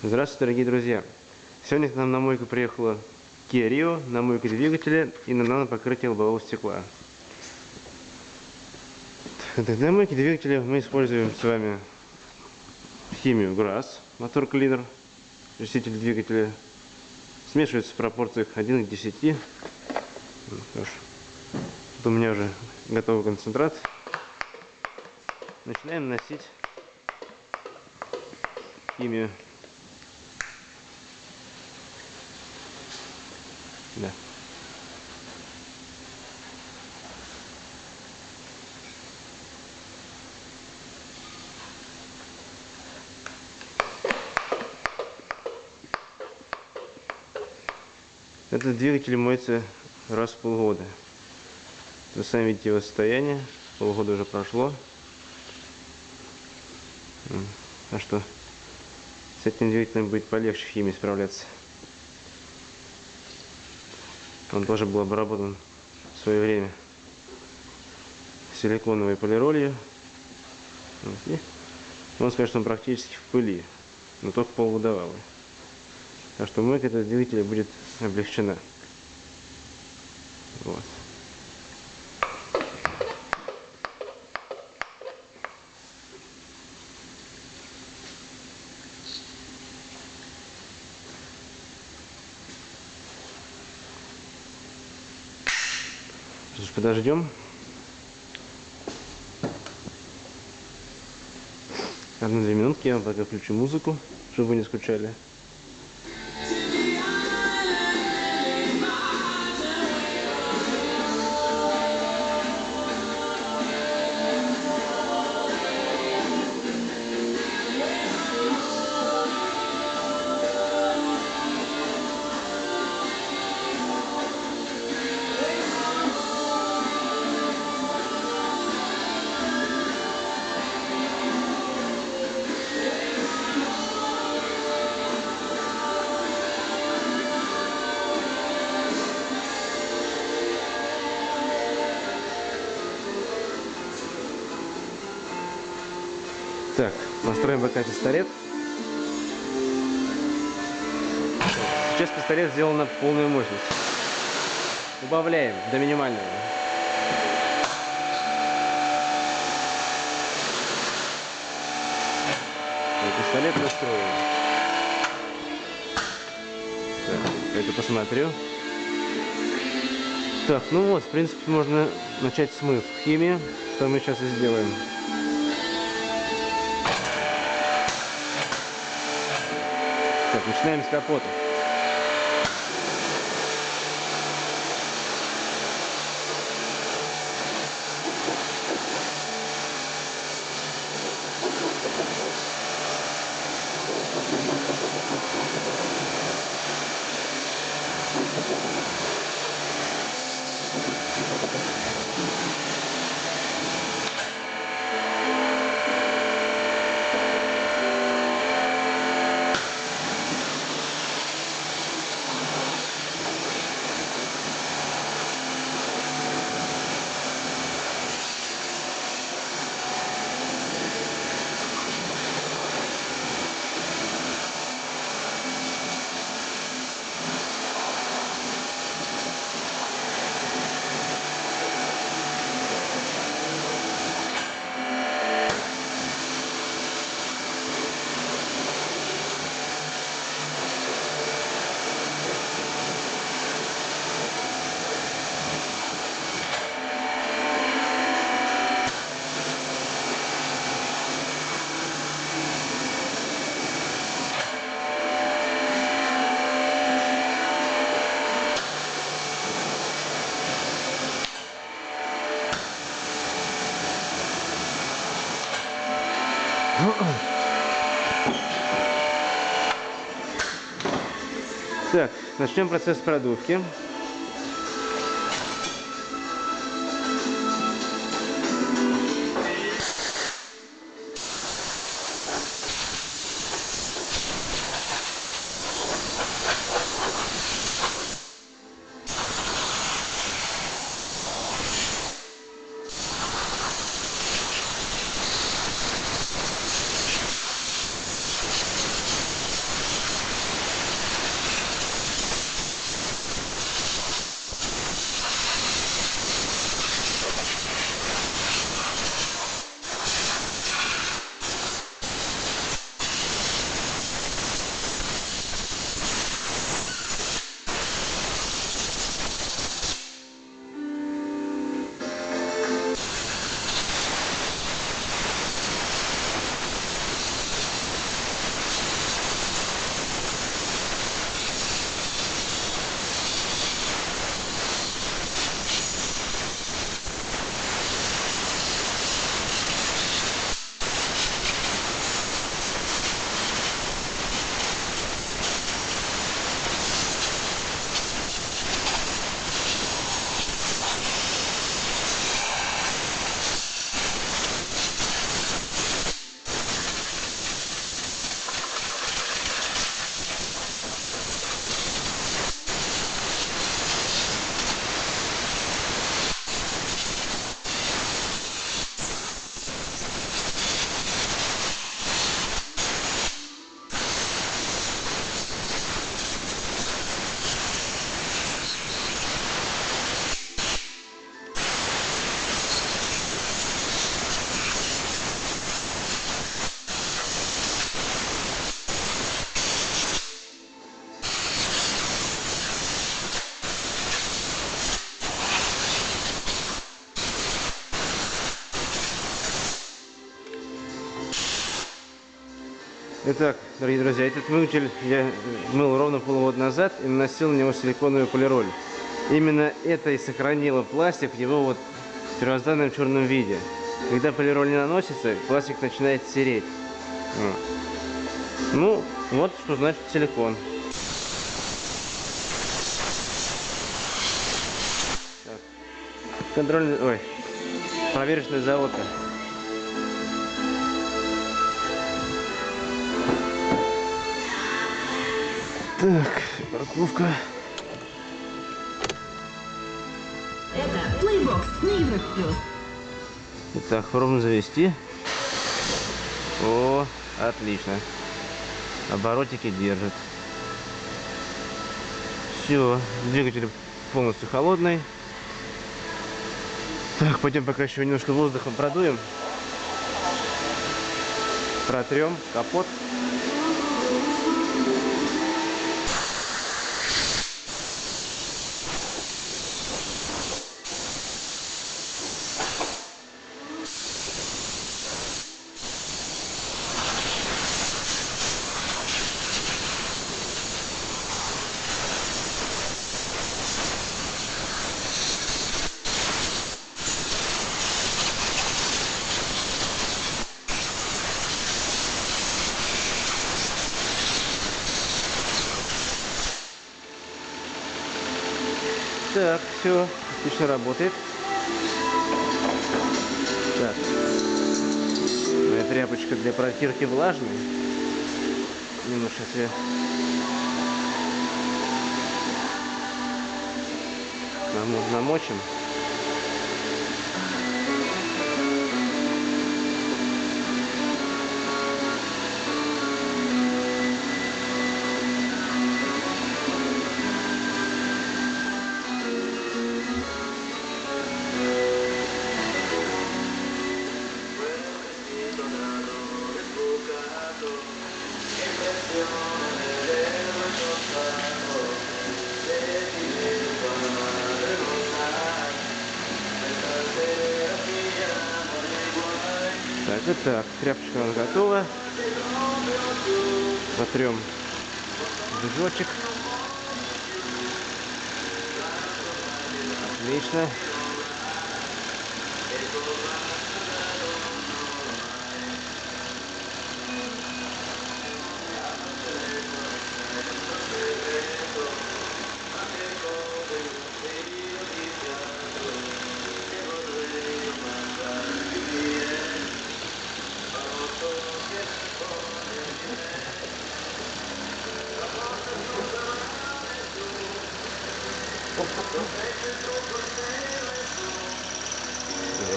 Здравствуйте, дорогие друзья! Сегодня к нам на мойку приехала Kia Rio на мойку двигателя и на нанопокрытие лобового стекла. Для мойки двигателя мы используем с вами химию GRASS, мотор клинер, очиститель двигателя. Смешивается в пропорциях 1 к 10. Тут у меня уже готовый концентрат. Начинаем наносить химию. Да. Этот двигатель моется раз в полгода. Вы сами видите его состояние. Полгода уже прошло. А что? С этим двигателем будет полегче в химии справляться. Он тоже был обработан в свое время силиконовой полиролью. И можно сказать, что он практически в пыли, но только полуводовалый. Так что мойка этого двигателя будет облегчена. Вот. Подождем. 1-2 минутки, я вам пока включу музыку, чтобы вы не скучали. Так, настроим пока пистолет. Сейчас пистолет сделан на полную мощность. Убавляем до минимального. И пистолет настроен. Так, это посмотрю. Так, ну вот, в принципе, можно начать смыв химии, что мы сейчас и сделаем. Так, начинаем с капота. Так, начнем процесс продувки. Итак, дорогие друзья, этот двигатель я мыл ровно полгода назад и наносил на него силиконовую полироль. Именно это и сохранило пластик в его вот первозданном черном виде. Когда полироль не наносится, пластик начинает сереть. Ну, вот что значит силикон. Так. Контрольный, ой, проверочная заводка. Так, парковка. Это Playbox на Европе Плюс. Итак, ровно завести. О, отлично. Оборотики держит. Все, двигатель полностью холодный. Так, пойдем пока еще немножко воздухом продуем. Протрем капот. Так, все, отлично работает. Так, моя тряпочка для протирки влажная. Немножко себе намочим. Так, итак, тряпочка у нас готова. Сотрем движочек. Отлично.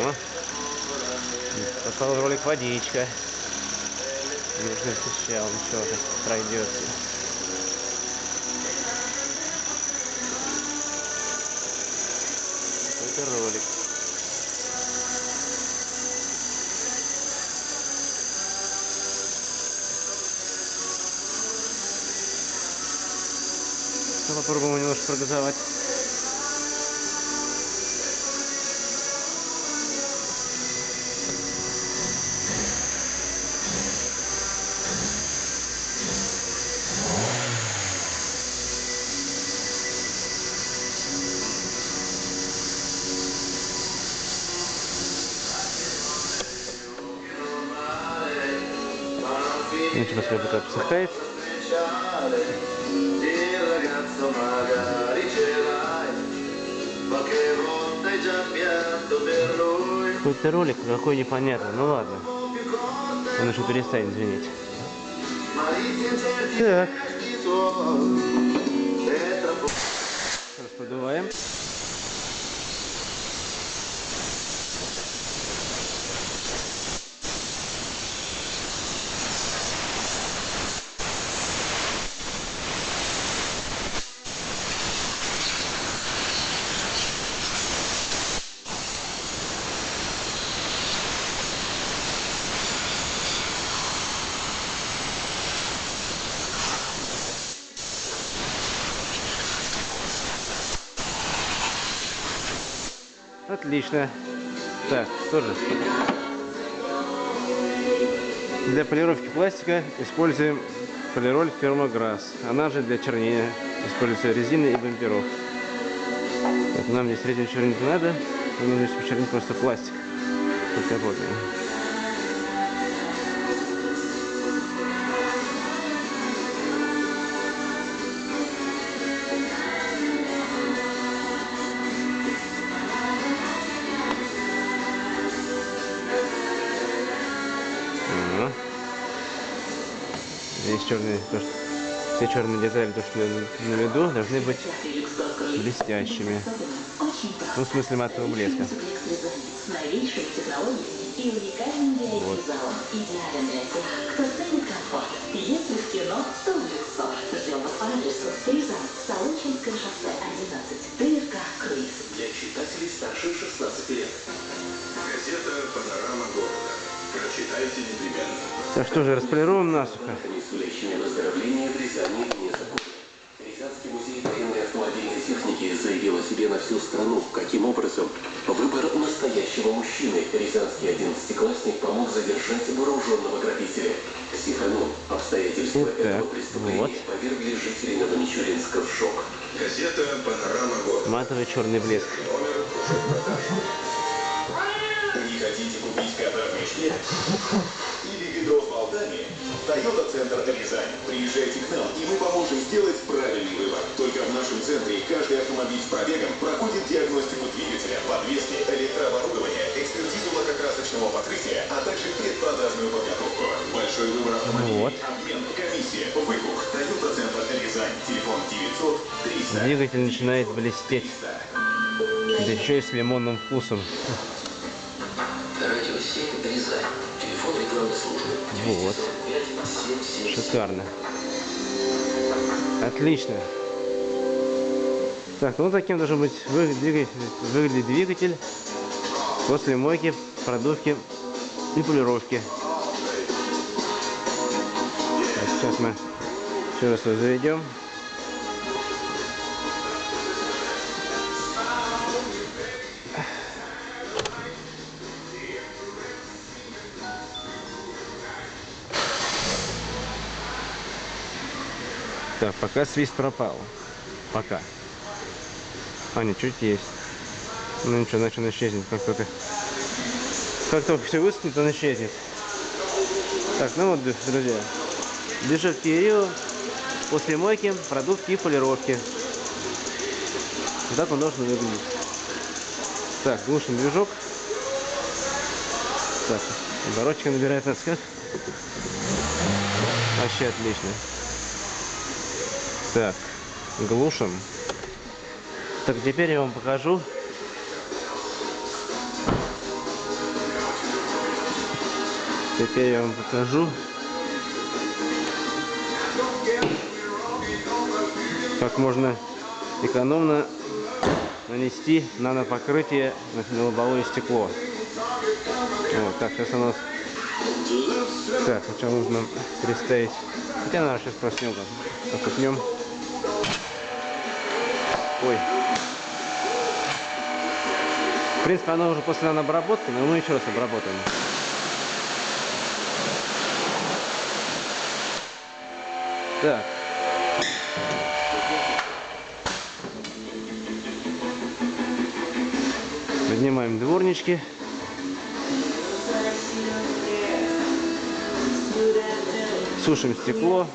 О, попал в ролик водичка. Нужно сейчас, он еще раз пройдется. Это ролик. Попробуем немножко прогазовать. Ничего, посмотрим, пока обсыхает. Какой-то ролик, какой непонятный. Ну ладно. Он еще перестанет звенеть. Так. Расподуваем. Отлично. Так, тоже Для полировки пластика используем полироль Фермограсс. Она же для чернения используется резины и бамперов. Вот, нам здесь резину чернить не надо, нам нужно здесь почернить просто пластик подкапотный. Здесь черные, все черные детали, то, что на виду, должны быть блестящими. Ну, в смысле матового блеска. Вот. Для читателей старше 16 лет. Газета «Панорама города». Прочитайте непременно. Так что же, располируем насухо. Выздоровление в Рязани не забудет. Рязанский музей военной автомобильной техники заявил о себе на всю страну. Каким образом? Выбор настоящего мужчины. Рязанский 11-классник помог задержать вооруженного грабителя. Психанул. Обстоятельства этого преступления повергли жителей Новомичуринска в шок. Газета «Панорама города». Матовый черный блеск. Номер уже в продаже. Не хотите купить кота в мешке? Или ведро с болтами? Toyota Центр Рязань. Приезжайте к нам, и мы поможем сделать правильный выбор. Только в нашем центре каждый автомобиль с пробегом проходит диагностику двигателя, подвески, электрооборудования, экспертизу лакокрасочного покрытия, а также предпродажную подготовку. Большой выбор автомобилей, обмен, комиссия, выкуп. Toyota Центр Рязань. Телефон 900 300. Двигатель начинает блестеть. Да еще и с лимонным вкусом. Радио 7 Рязань. Телефон рекламной службы. Вот. Шикарно. Отлично. Так, ну таким должен быть выглядеть двигатель после мойки, продувки и полировки. Так, сейчас мы еще раз его заведем. Так, пока свист пропал. Пока. А, нет, чуть есть. Ну ничего, значит он исчезнет. Как только все высохнет, он исчезнет. Так, ну вот, друзья. Движок после мойки, продувки и полировки. Вот так он должен выглядеть. Так, глушим движок. Так, оборотчика набирает нас как? Вообще отлично. Так, глушим. Так, теперь я вам покажу. Как можно экономно нанести нанопокрытие на лобовое стекло. Вот, так, сейчас у нас... Так, сначала нужно переставить. Хотя, наверное, сейчас проснем, отпутнем. Ой. В принципе, оно уже после нанообработки, но мы еще раз обработаем. Так. Поднимаем дворнички. Сушим стекло.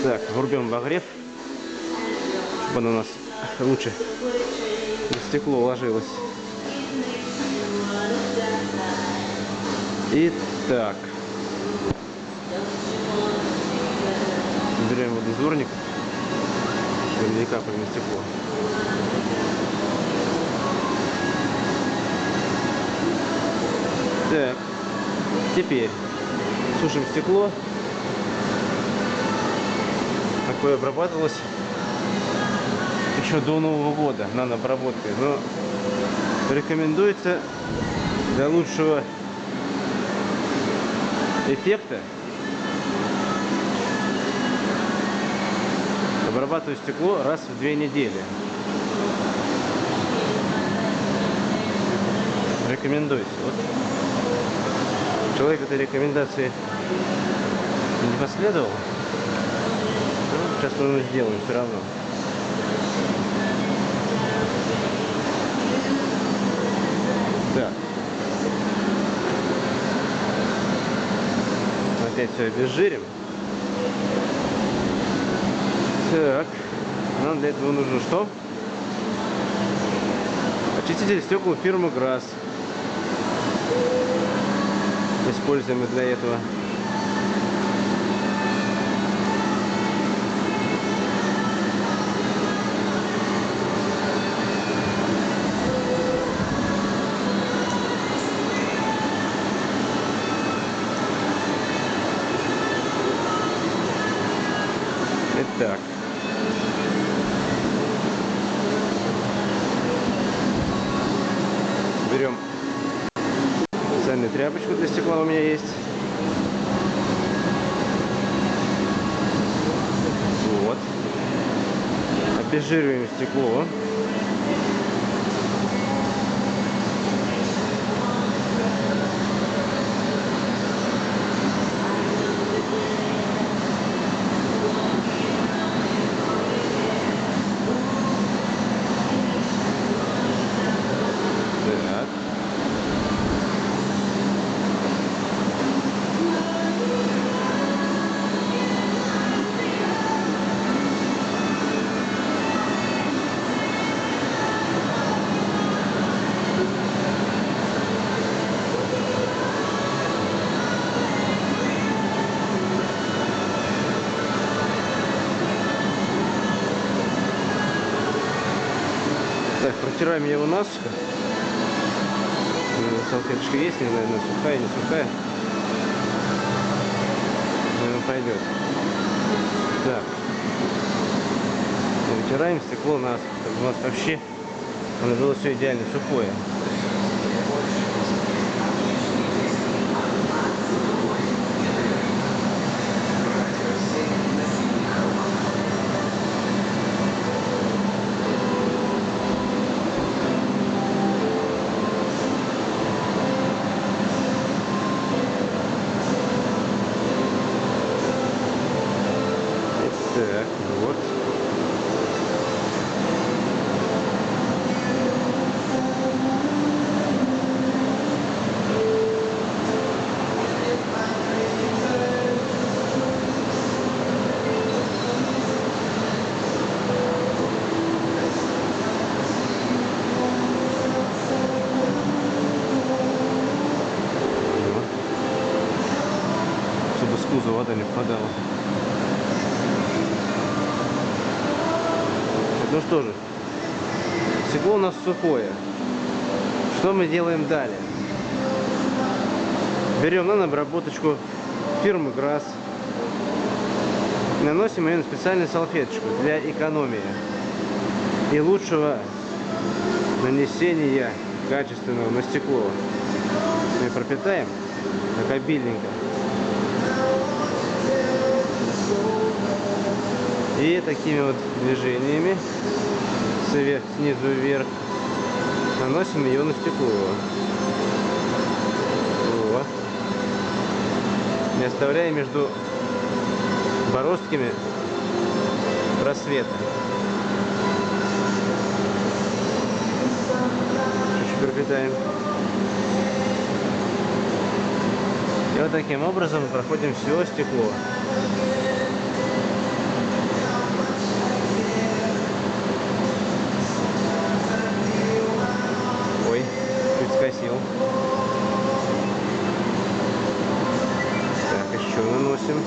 Так, врубим обогрев, чтобы оно у нас лучше в стекло ложилось. Итак, берем вот из дворника, чтобы не капали на стекло. Так, теперь сушим стекло. Такое обрабатывалось еще до Нового года нанообработкой, но рекомендуется для лучшего эффекта обрабатывать стекло раз в 2 недели. Рекомендуйте. Вот. Человек этой рекомендации не последовал. Ну, сейчас мы его сделаем все равно. Так. Опять все обезжирим. Так. Нам для этого нужно что? Очиститель стекол фирмы Грасс. Используем и для этого. Итак. Берем специальную тряпочку для стекла, у меня есть. Вот. Обезжириваем стекло. Так, протираем его насухо. Салфеточка есть, не знаю, сухая, не сухая. Наверное, пойдет. Так. Вытираем стекло насухо, чтобы у нас вообще оно было все идеально сухое. Так, вот. Чтобы с кузова вода не впадала. Ну что же, стекло у нас сухое. Что мы делаем далее? Берем нанообработочку фирмы Грасс, наносим ее на специальную салфеточку для экономии и лучшего нанесения качественного на стекло. Мы пропитаем так обильненько. И такими вот движениями снизу вверх наносим ее на стекло. Вот. Не оставляя между бороздками просвета. Чуть-чуть пропитаем. И вот таким образом проходим все стекло. Скосил. Так, еще наносим.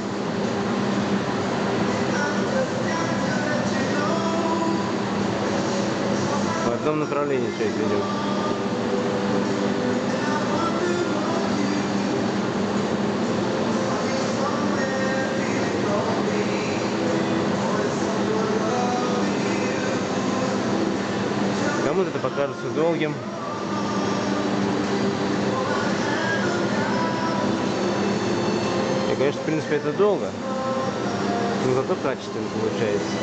В одном направлении все это идет. Кому-то это покажется долгим. Конечно, в принципе, это долго, но зато качественно получается.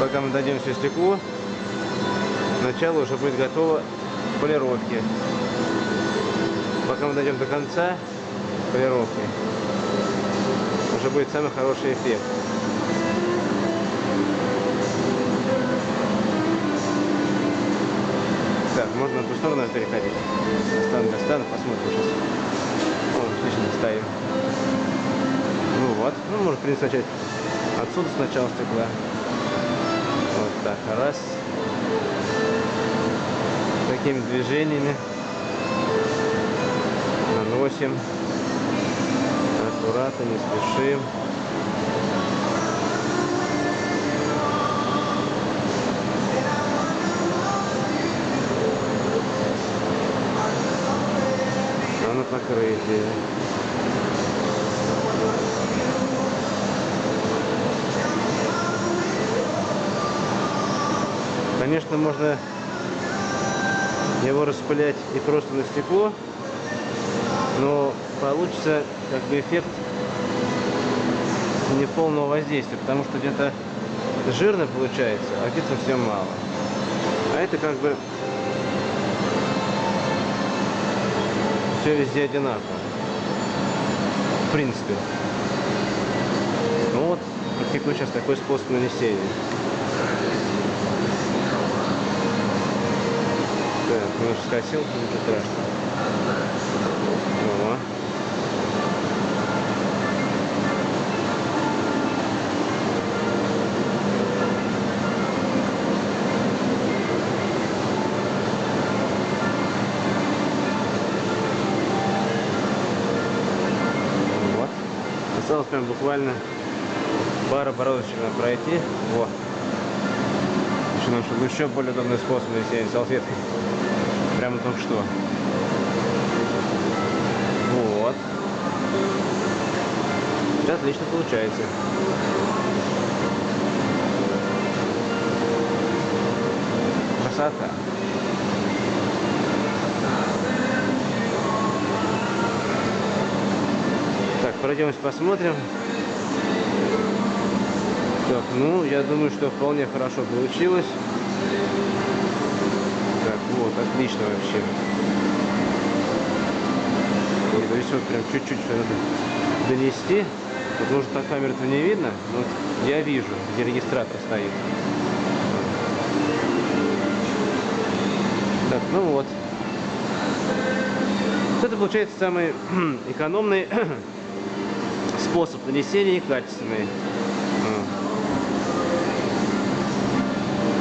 Пока мы дадим все стекло, начало уже будет готово к полировке. Пока мы дойдем до конца полировки, уже будет самый хороший эффект. Так, можно на ту сторону переходить. Достану, посмотрим сейчас. О, отлично, ставим. Ну вот, ну можно, в принципе, начать отсюда сначала стекла. Вот так, раз. Такими движениями наносим. Аккуратно, не спешим. На покрытие. Конечно, можно его распылять и просто на стекло, но получится как бы эффект неполного воздействия, потому что где-то жирно получается, а где-то совсем мало. А это как бы все везде одинаково. В принципе. Ну вот, практикую сейчас такой способ нанесения. Так, немножко скосил, ничего страшного. О. Вот. Осталось прям буквально пару оборотов пройти. Во. Нашел еще более удобный способ нанесения салфеткой. Прямо только что. Вот. Сейчас отлично получается. Красота. Так, пройдемся, посмотрим. Так, ну, я думаю, что вполне хорошо получилось. Так, вот, отлично вообще. То есть вот прям чуть-чуть надо донести. Вот, может, на камеру-то не видно, но вот я вижу, где регистратор стоит. Так, ну вот. Это получается самый экономный способ нанесения и качественный.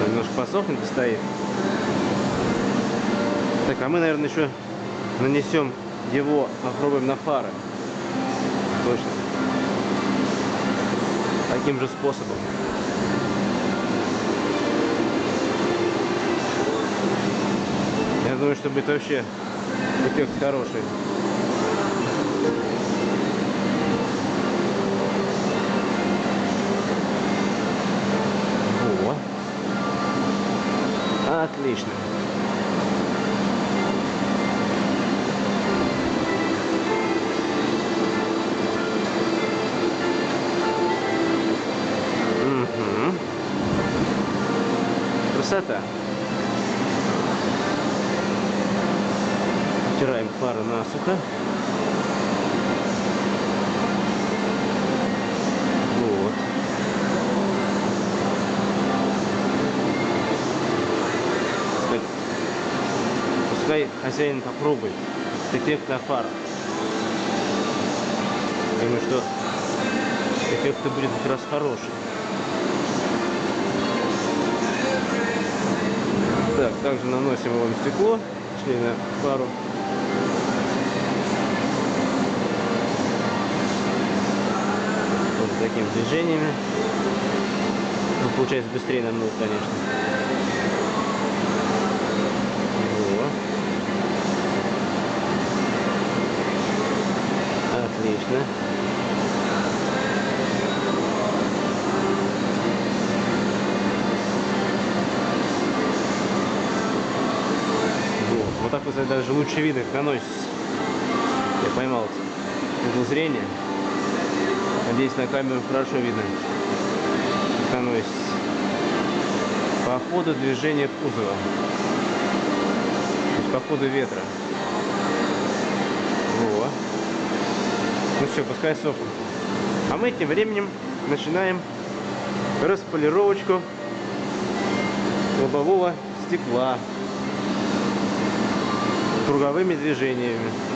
Немножко посохнет и стоит. Так, а мы, наверное, еще нанесем его, попробуем на фары. Точно. Таким же способом. Я думаю, что будет вообще эффект хороший. Во. Отлично. Красота. Втираем фары насухо. Вот. Пускай хозяин попробует эффект на фарах. Думаю, что эффект будет как раз хороший. Так, также наносим его на стекло, точнее на фару. Вот такими движениями. Ну, получается быстрее намного, конечно. Вот. Отлично. Вот так вот даже лучше видно, как наносится. Я поймал угол зрения. Надеюсь, на камеру хорошо видно, как наносится. по ходу движения кузова. То есть по ходу ветра. Во. Ну все, пускай сохнет. А мы тем временем начинаем располировочку лобового стекла круговыми движениями.